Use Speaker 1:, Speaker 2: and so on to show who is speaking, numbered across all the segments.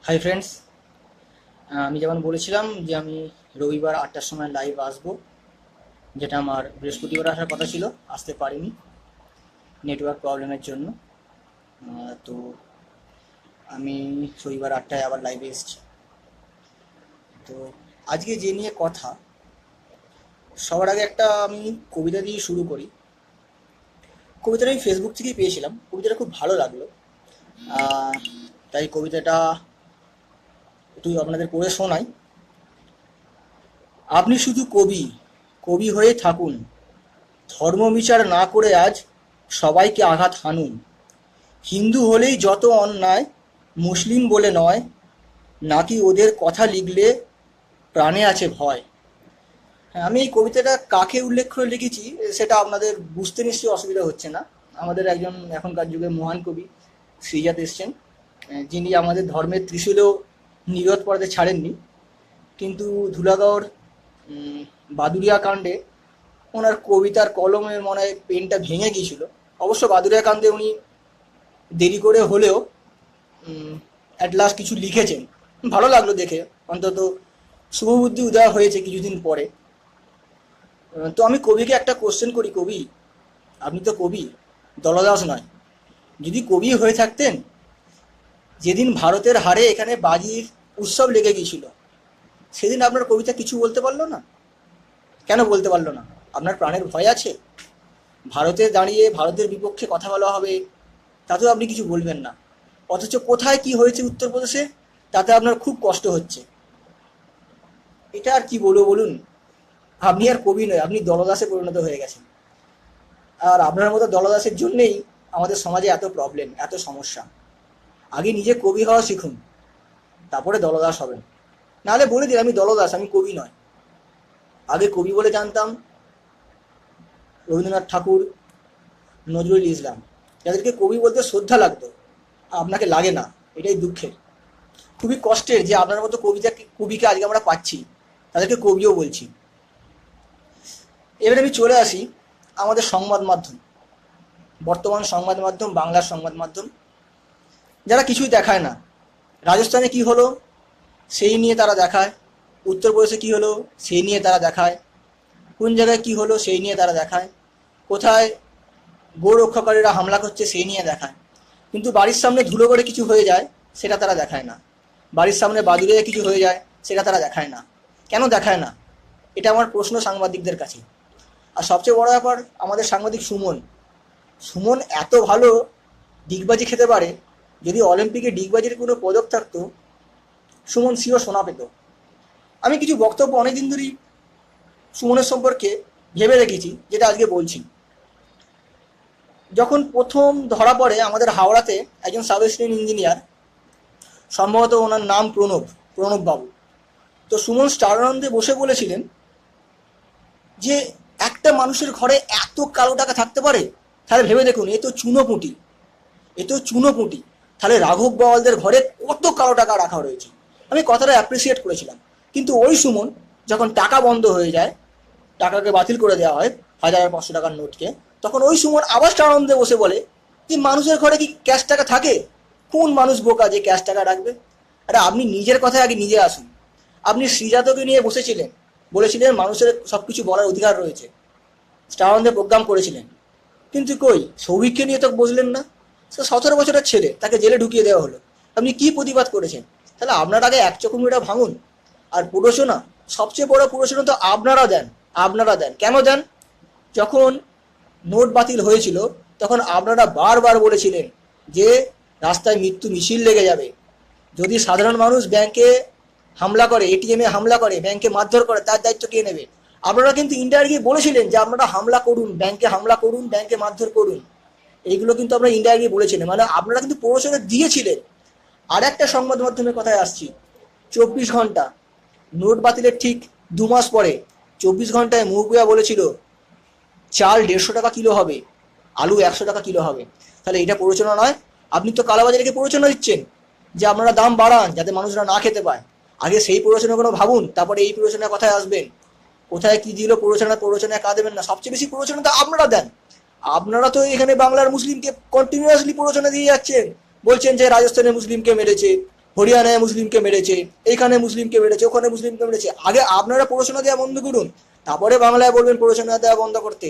Speaker 1: Hi friends, আমি যেমন বলেছিলাম যে আমি রবিবার ৮টার সময় লাইভ আসবো, যেটা আমার বৃহস্পতিবার আসার কথা ছিল, আসতে পারিনি নেটওয়ার্ক প্রবলেমের জন্য। তো আমি রবিবার ৮টায় আবার লাইভে এসেছি। তো আজকে যে নিয়ে কথা, সবার আগে একটা আমি কবিতা দিয়ে শুরু করি। কবিতাটা আমি ফেসবুক থেকেই পেয়েছিলাম, কবিতাটা খুব ভালো লাগলো। আহ, তাই কবিতাটা একটু আপনাদের পড়ে শোনাই। আপনি শুধু কবি, কবি হয়ে থাকুন, ধর্মবিচার না করে আজ সবাইকে আঘাত হানুন। হিন্দু হলেই যত অন্যায়, মুসলিম বলে নয়, নাকি ওদের কথা লিখলে প্রাণে আছে ভয়। হ্যাঁ, আমি এই কবিতাটা কাকে উল্লেখ করে লিখেছি সেটা আপনাদের বুঝতে নিশ্চয়ই অসুবিধা হচ্ছে না। আমাদের একজন এখনকার যুগে মহান কবি শ্রীজাত এসছেন, যিনি আমাদের ধর্মের ত্রিশূলেও নিরোধ পড়াতে ছাড়েননি, কিন্তু ধুলাগড় বাদুড়িয়া কাণ্ডে ওনার কবিতার কলমের মনে হয় পেনটা ভেঙে গিয়েছিল। অবশ্য বাদুড়িয়া কাণ্ডে উনি দেরি করে হলেও অ্যাট লাস্ট কিছু লিখেছেন, ভালো লাগলো দেখে। অন্তত শুভবুদ্ধি উদয় হয়েছে কিছুদিন পরে। তো আমি কবিকে একটা কোশ্চেন করি, কবি আপনি তো কবি, দলদাস নয়। যদি কবি হয়ে থাকতেন, যেদিন ভারতের হারে এখানে বাজির উৎসব লেগে গিয়েছিল, সেদিন আপনার কবিতা কিছু বলতে পারলো না? কেন বলতে পারলো না? আপনার প্রাণের ভয় আছে? ভারতে দাঁড়িয়ে ভারতের বিপক্ষে কথা বলা হবে, তাতেও আপনি কিছু বলবেন না। অথচ কোথায় কি হয়েছে উত্তরপ্রদেশে, তাতে আপনার খুব কষ্ট হচ্ছে। এটা আর কি বলবো বলুন? আপনি আর কবি নয়, আপনি দলদাসে পরিণত হয়ে গেছেন। আর আপনার মতো দলদাসের জন্যেই আমাদের সমাজে এত প্রবলেম, এত সমস্যা। আগে নিজে কবি হওয়া শিখুন, তারপরে দলদাস হবেন। নাহলে বলে দিন আমি দলদাস, আমি কবি নয়। আগে কবি বলে জানতাম রবীন্দ্রনাথ ঠাকুর, নজরুল ইসলাম, যাদেরকে কবি বলতে শ্রদ্ধা লাগতো, আপনাকে লাগে না। এটাই দুঃখের, খুবই কষ্টের যে আপনার মতো কবিকে আজকে আমরা পাচ্ছি, তাদেরকে কবিও বলছি। এবারে আমি চলে আসি আমাদের সংবাদ মাধ্যম, বর্তমান সংবাদ মাধ্যম, বাংলার সংবাদ মাধ্যম, যারা কিছুই দেখায় না। রাজস্থানে কি হলো সেই নিয়ে তারা দেখায়, উত্তরপ্রদেশে কি হলো সেই নিয়ে তারা দেখায়, কোন জায়গায় কি হলো সেই নিয়ে তারা দেখায়, কোথায় গো রক্ষাকারীরা হামলা করছে সেই নিয়ে দেখায়। কিন্তু বাড়ির সামনে ধুলো করে কিছু হয়ে যায় সেটা তারা দেখায় না। বাড়ির সামনে বাদুড়িয়ে কিছু হয়ে যায় সেটা তারা দেখায় না। কেন দেখায় না? এটা আমার প্রশ্ন সাংবাদিকদের কাছে। আর সবচেয়ে বড় ব্যাপার, আমাদের সাংবাদিক সুমন, সুমন এত ভালো ডিগবাজি খেতে পারে। যদি অলিম্পিকে ডিগবাজির কোনো পদক থাকতো, সুমন সিও সোনা পেত। আমি কিছু বক্তব্য অনেকদিন ধরেই সুমনের সম্পর্কে ভেবে রেখেছি, যেটা আজকে বলছি। যখন প্রথম ধরা পড়ে আমাদের হাওড়াতে একজন সাব অ্যাসিস্ট্যান্ট ইঞ্জিনিয়ার, সম্ভবত ওনার নাম প্রণব বাবু, তো সুমন স্টার আনন্দে বসে বলেছিলেন যে একটা মানুষের ঘরে এত কালো টাকা থাকতে পারে, তাহলে ভেবে দেখুন, এ তো চুনোপুঁটি, এ তো চুনোপুঁটি, তাহলে রাঘব বোয়ালদের ঘরে কত কালো টাকা রাখা রয়েছে। আমি কথাটা অ্যাপ্রিসিয়েট করেছিলাম। কিন্তু ওই সুমন যখন টাকা বন্ধ হয়ে যায়, টাকাকে বাতিল করে দেওয়া হয় ১,৫০০ টাকার নোটকে, তখন ওই সুমন আবার স্টার আনন্দে বসে বলে যে মানুষের ঘরে কি ক্যাশ টাকা থাকে? কোন মানুষ বোকা যে ক্যাশ টাকা রাখবে? আরে আপনি নিজের কথায় আগে নিজে আসুন। আপনি শ্রীজাতকে নিয়ে বসেছিলেন, বলেছিলেন মানুষের সব কিছু বলার অধিকার রয়েছে, স্টার আনন্দে প্রোগ্রাম করেছিলেন। কিন্তু কই, সৌভিককে নিয়ে তো বসলেন না। সে ১৭ বছরের ছেলে, তাকে জেলে ঢুকিয়ে দেওয়া হলো। আপনি কি প্রতিবাদ করেছেন? তাহলে আপনার আগে এক চকুমুড়া ভাঙুন। আর প্ররোচনা, সবচেয়ে বড় প্ররোচনা তো আপনারা দেন। আপনারা দেন, কেন দেন? যখন নোট বাতিল হয়েছিল, তখন আপনারা বারবার বলেছিলেন যে রাস্তায় মৃত্যু মিছিল লেগে যাবে, যদি সাধারণ মানুষ ব্যাংকে হামলা করে, এটিএমে হামলা করে, ব্যাংকে মারধর করে, তার দায়িত্ব কে নেবে? আপনারা কিন্তু ইন্ডিয়ায় বলেছিলেন যে আপনারা হামলা করুন, ব্যাংকে হামলা করুন, ব্যাংকে মারধর করুন। এইগুলো কিন্তু আপনারা ইন্ডিয়ায় বলেছিলেন, মানে আপনারা কিন্তু প্ররোচনা দিয়েছিলেন। আর একটা সংবাদ মাধ্যমের কথায় আসছি, ২৪ ঘন্টা, নোট বাতিলের ঠিক ২ মাস পরে ২৪ ঘন্টায় মহবুয়া বলেছিল চাল ১৫০ টাকা কিলো হবে, আলু ১০০ টাকা কিলো হবে। তাহলে এটা প্ররোচনা নয়? আপনি তো কালোবাজারিকে প্ররোচনা দিচ্ছেন যে আপনারা দাম বাড়ান যাতে মানুষরা না খেতে পায়। আগে সেই প্ররোচনাগুলো ভাবুন, তারপরে এই প্ররোচনার কথায় আসবেন। কোথায় কি দিল প্ররোচনায় কা দেবেন না। সবচেয়ে বেশি প্ররোচনা তো আপনারা দেন। আপনারা তো এখানে বাংলার মুসলিমকে কন্টিনিউয়াসলি প্ররোচনা দিয়ে যাচ্ছেন, বলছেন যে রাজস্থানের মুসলিমকে মেরেছে, হরিয়ানায় মুসলিমকে মেরেছে, এইখানে মুসলিমকে মেরেছে, ওখানে মুসলিমকে মেরেছে। আগে আপনারা প্ররোচনা দেওয়া বন্ধ করুন, তারপরে বাংলায় বলবেন প্ররোচনা দেওয়া বন্ধ করতে।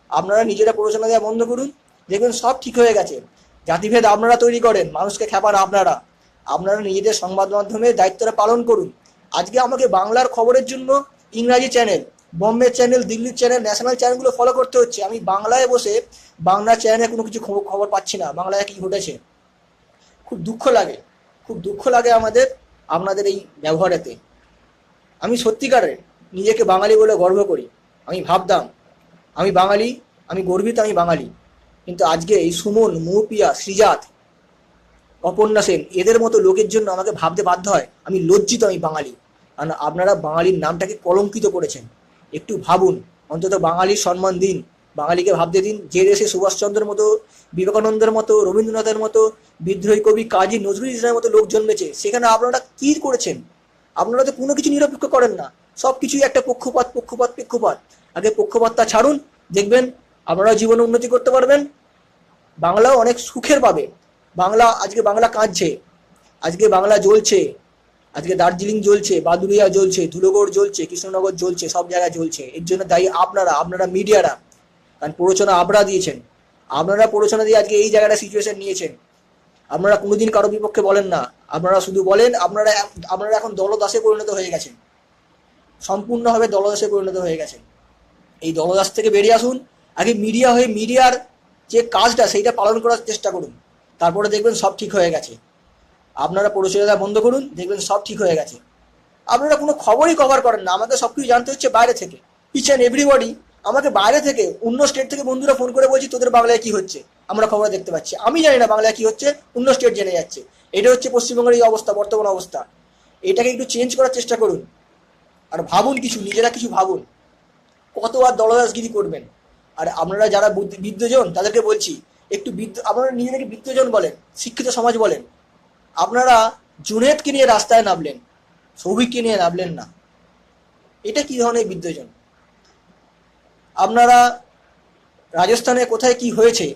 Speaker 1: আপনারা নিজেরা প্ররোচনা দেওয়া বন্ধ করুন, দেখবেন সব ঠিক হয়ে গেছে। জাতিভেদ আপনারা তৈরি করেন, মানুষকে খেপান আপনারা। আপনারা নিজেদের সংবাদ মাধ্যমের দায়িত্বটা পালন করুন। আজকে আমাকে বাংলার খবরের জন্য ইংরাজি চ্যানেল, বম্বে চ্যানেল, দিল্লির চ্যানেল, ন্যাশনাল চ্যানেলগুলো ফলো করতে হচ্ছে। আমি বাংলায় বসে বাংলা চ্যানেলে কোনো কিছু খবর পাচ্ছি না, বাংলায় কী ঘটেছে। খুব দুঃখ লাগে, খুব দুঃখ লাগে আমাদের আপনাদের এই ব্যবহারেতে। আমি সত্যিকারের নিজেকে বাঙালি বলে গর্ব করি। আমি ভাবতাম আমি বাঙালি, আমি গর্বিত আমি বাঙালি। কিন্তু আজকে এই সুমন, মৌপিয়া, শ্রীজাত, অপর্ণা সেন এদের মতো লোকের জন্য আমাকে ভাবতে বাধ্য হয় আমি লজ্জিত আমি বাঙালি। কারণ আপনারা বাঙালির নামটাকে কলঙ্কিত করেছেন। একটু ভাবুন, অন্তত বাঙালির সম্মান দিন, বাঙালিকে ভাবতে দিন। যে দেশে সুভাষচন্দ্রের মতো, বিবেকানন্দের মতো, রবীন্দ্রনাথের মতো, বিদ্রোহী কবি কাজী নজরুল ইসলামের মতো লোক জন্মেছে, সেখানে আপনারা কী করেছেন? আপনারা তো কোনো কিছু নিরপেক্ষ করেন না, সব কিছুই একটা পক্ষপাত পক্ষপাত পক্ষপাত। আগে পক্ষপাতটা ছাড়ুন, দেখবেন আপনারা জীবনে উন্নতি করতে পারবেন, বাংলাও অনেক সুখের পাবে। আজকে বাংলা কাঁদছে, আজকে বাংলা জ্বলছে, আজকে দার্জিলিং জ্বলছে, বাদুড়িয়া জ্বলছে, ধুলোগড় জ্বলছে, কৃষ্ণনগর জ্বলছে, সব জায়গায় জ্বলছে। এর জন্য দায়ী আপনারা মিডিয়ারা। কারণ প্ররোচনা আপনারা দিয়েছেন, আপনারা প্ররোচনা দিয়ে আজকে এই জায়গাটা সিচুয়েশন নিয়েছেন। আপনারা কোনোদিন কারো বিপক্ষে বলেন না, আপনারা শুধু বলেন। আপনারা এখন দলদাসে পরিণত হয়ে গেছেন, সম্পূর্ণভাবে দলদাসে পরিণত হয়ে গেছেন। এই দলদাস থেকে বেরিয়ে আসুন। আগে মিডিয়া হয়ে মিডিয়ার যে কাজটা সেইটা পালন করার চেষ্টা করুন, তারপরে দেখবেন সব ঠিক হয়ে গেছে। আপনারা প্ররোচনা বন্ধ করুন, দেখবেন সব ঠিক হয়ে গেছে। আপনারা কোনো খবরই কভার করেন না, আমাকে সব কিছু জানতে হচ্ছে বাইরে থেকে। ইচ অ্যান্ড এভরিবডি আমাকে বাইরে থেকে, অন্য স্টেট থেকে বন্ধুরা ফোন করে বলছি তোদের বাংলায় কি হচ্ছে, আমরা খবর দেখতে পাচ্ছি। আমি জানি না বাংলায় কি হচ্ছে, অন্য স্টেট জেনে যাচ্ছে। এটা হচ্ছে পশ্চিমবঙ্গের এই অবস্থা, বর্তমান অবস্থা। এটাকে একটু চেঞ্জ করার চেষ্টা করুন, আর ভাবুন কিছু, নিজেরা কিছু ভাবুন। কত আর দলদাসগিরি করবেন? আর আপনারা যারা বিদ্বজন তাদেরকে বলছি, একটু আপনারা নিজেদেরকে বিদ্বজন বলেন, শিক্ষিত সমাজ বলেন। আপনারা জুনেদকে নিয়ে রাস্তায় নামলেন, সৌভিককে নিয়ে নামলেন না। এটা কি ধরনের বিদ্বজন? আপনারা রাজস্থানে কোথায় কি হয়েছে,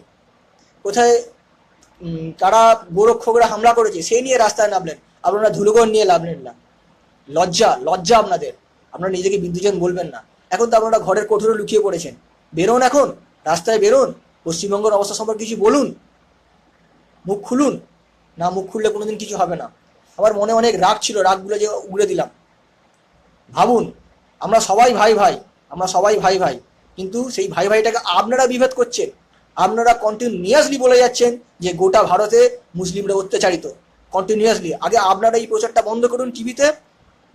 Speaker 1: কোথায় কারা গোরক্ষকরা হামলা করেছে সেই নিয়ে রাস্তায় নামলেন, আপনারা ধুলোগড় নিয়ে নামলেন না। লজ্জা, লজ্জা আপনাদের। আপনারা নিজেকে বিদ্বজন বলবেন না। এখন তো আপনারা ঘরের কোঠরে লুকিয়ে পড়েছেন। বেরোন, এখন রাস্তায় বেরোন, পশ্চিমবঙ্গের অবস্থা সম্পর্কে কিছু বলুন, মুখ খুলুন। না, মুখ খুললে কোনোদিন কিছু হবে না। আমার মনে অনেক রাগ ছিল, রাগগুলো যে উড়ে দিলাম। ভাবুন, আমরা সবাই ভাই ভাই, আমরা সবাই ভাই ভাই, কিন্তু সেই ভাই ভাইটাকে আপনারা বিভেদ করছেন। আপনারা কন্টিনিউয়াসলি বলে যাচ্ছেন যে গোটা ভারতে মুসলিমরা অত্যাচারিত, কন্টিনিউয়াসলি। আগে আপনারা এই প্রচারটা বন্ধ করুন টিভিতে,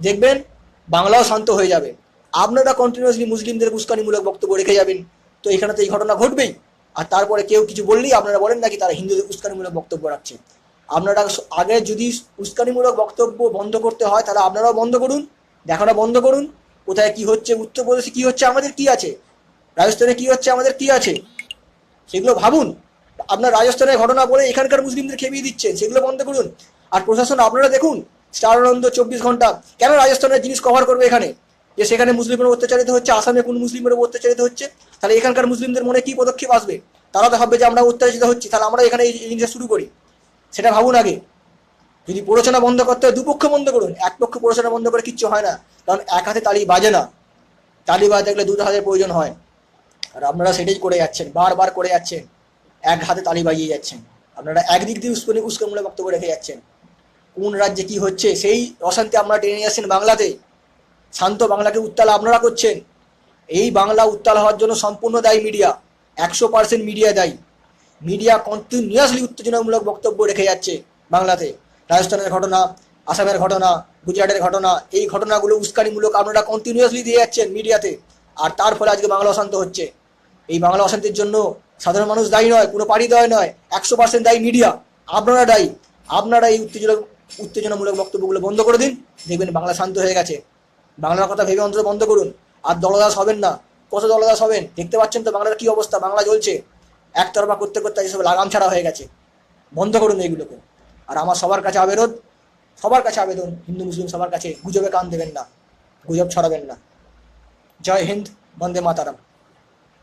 Speaker 1: দেখবেন বাংলাও শান্ত হয়ে যাবে। আপনারা কন্টিনিউয়াসলি মুসলিমদের উস্কানিমূলক বক্তব্য রেখে যাবেন, তো এখানে তো এই ঘটনা ঘটবেই। আর তারপরে কেউ কিছু বললেই আপনারা বলেন নাকি তারা হিন্দুদের উস্কানিমূলক বক্তব্য রাখছে। আপনারা আগে যদি উস্কানিমূলক বক্তব্য বন্ধ করতে হয়, তাহলে আপনারাও বন্ধ করুন, দেখানো বন্ধ করুন। কোথায় কি হচ্ছে, উত্তরপ্রদেশে কি হচ্ছে, আমাদের কি আছে, রাজস্থানে কি হচ্ছে, আমাদের কি আছে, সেগুলো ভাবুন। আপনার রাজস্থানের ঘটনা বলে এখানকার মুসলিমদের খেপিয়ে দিচ্ছেন, সেগুলো বন্ধ করুন। আর প্রশাসন আপনারা দেখুন, স্টার আনন্দ 24 ঘন্টা কেন রাজস্থানের জিনিস কভার করবে এখানে, যে সেখানে মুসলিমরা অত্যাচারিত হচ্ছে, আসামে কোন মুসলিমের অত্যাচারিত হচ্ছে। তাহলে এখানকার মুসলিমদের মনে কি পদক্ষেপ আসবে? তারা তো ভাববে যে আমরা অত্যাচারিত হচ্ছি, তাহলে আমরা এখানে এই জিনিসটা শুরু করি। সেটা ভাবুন আগে। যদি প্ররোচনা বন্ধ করতে হয়, দুপক্ষ বন্ধ করুন, এক পক্ষ প্ররোচনা বন্ধ করে কিচ্ছু হয় না। কারণ এক হাতে তালি বাজে না, তালি বাজতে গেলে দুটো হাতের প্রয়োজন হয়। আর আপনারা সেটাই করে যাচ্ছেন, বারবার করে যাচ্ছেন, এক হাতে তালি বাজিয়ে যাচ্ছেন। আপনারা একদিক দিয়ে উস্কানিমূলক বক্তব্য রেখে যাচ্ছেন। কোন রাজ্যে কি হচ্ছে সেই অশান্তি আপনারা টেনে নিয়ে আসছেন বাংলাতে। শান্ত বাংলাকে উত্তাল আপনারা করছেন। এই বাংলা উত্তাল হওয়ার জন্য সম্পূর্ণ দায়ী মিডিয়া, 100% মিডিয়া দায়ী। মিডিয়া কন্টিনিউয়াসলি উত্তেজনামূলক বক্তব্য রেখে যাচ্ছে বাংলাতে। রাজস্থানের ঘটনা, আসামের ঘটনা, গুজরাটের ঘটনা, এই ঘটনাগুলো উস্কানিমূলক আপনারা কন্টিনিউয়াসলি দিয়ে যাচ্ছেন মিডিয়াতে। আর তার ফলে আজকে বাংলা অশান্ত হচ্ছে। এই বাংলা অশান্তির জন্য সাধারণ মানুষ দায়ী নয়, কোনো পার্টি দায়ী নয়, 100% দায়ী মিডিয়া। আপনারা দায়ী। আপনারা এই উত্তেজনামূলক বক্তব্যগুলো বন্ধ করে দিন, দেখবেন বাংলা শান্ত হয়ে গেছে। বাংলার কথা ভেবে অন্তত বন্ধ করুন। আর দলদাস হবেন না। কত দলদাস হবেন? দেখতে পাচ্ছেন তো বাংলার কি অবস্থা, বাংলা জ্বলছে। একতরফা করতে করতে সব লাগাম ছাড়া হয়ে গেছে। বন্ধ করুন এইগুলোকে। আর আমার সবার কাছে আবেদন, হিন্দু মুসলিম সবার কাছে, গুজবে কান দেবেন না, গুজব ছড়াবেন না। জয় হিন্দ, বন্দে মাতারাম।